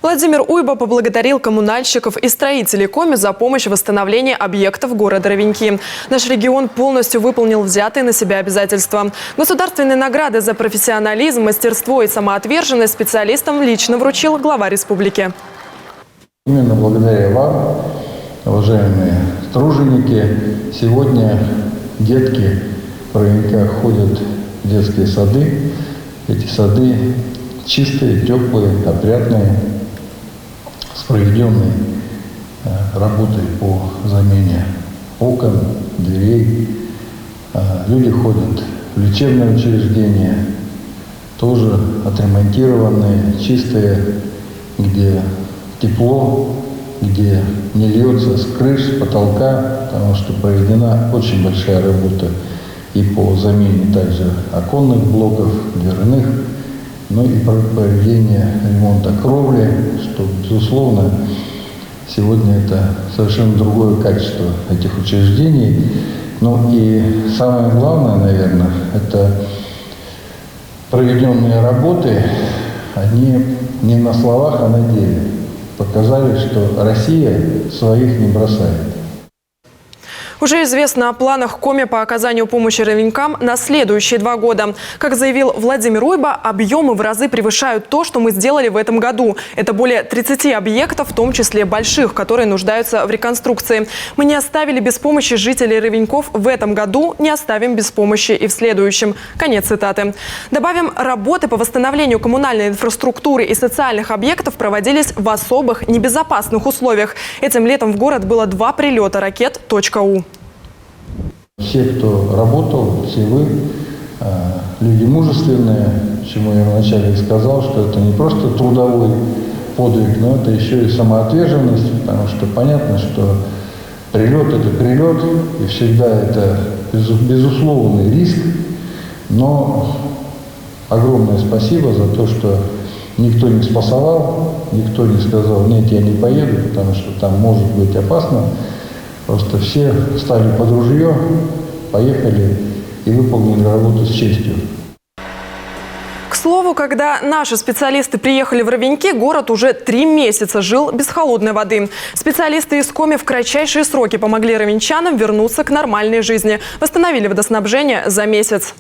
Владимир Уйба поблагодарил коммунальщиков и строителей Коми за помощь в восстановлении объектов города Ровеньки. Наш регион полностью выполнил взятые на себя обязательства. Государственные награды за профессионализм, мастерство и самоотверженность специалистам лично вручил глава республики. Именно благодаря вам, уважаемые труженики, сегодня детки в Ровеньках ходят в детские сады. Эти сады чистые, теплые, опрятные, с проведенной работой по замене окон, дверей. Люди ходят в лечебные учреждения, тоже отремонтированные, чистые, где тепло, где не льется с крыш, с потолка, потому что проведена очень большая работа и по замене также оконных блоков, дверных, но и проведение ремонта кровли, что, безусловно, сегодня это совершенно другое качество этих учреждений. Ну и самое главное, наверное, это проведенные работы, они не на словах, а на деле показали, что Россия своих не бросает. Уже известно о планах Коми по оказанию помощи ровенькам на следующие 2 года. Как заявил Владимир Уйба, объемы в разы превышают то, что мы сделали в этом году. Это более 30 объектов, в том числе больших, которые нуждаются в реконструкции. Мы не оставили без помощи жителей Ровеньков в этом году, не оставим без помощи и в следующем. Конец цитаты. Добавим, работы по восстановлению коммунальной инфраструктуры и социальных объектов проводились в особых, небезопасных условиях. Этим летом в город было 2 прилета ракет .У. Все, кто работал, все вы, люди мужественные, чему я вначале и сказал, что это не просто трудовой подвиг, но это еще и самоотверженность, потому что понятно, что прилет – это прилет, и всегда это безусловный риск, но огромное спасибо за то, что никто не спасовал, никто не сказал: нет, я не поеду, потому что там может быть опасно. Просто все встали под ружье, поехали и выполнили работу с честью. К слову, когда наши специалисты приехали в Ровеньки, город уже 3 месяца жил без холодной воды. Специалисты из Коми в кратчайшие сроки помогли ровенчанам вернуться к нормальной жизни. Восстановили водоснабжение за месяц.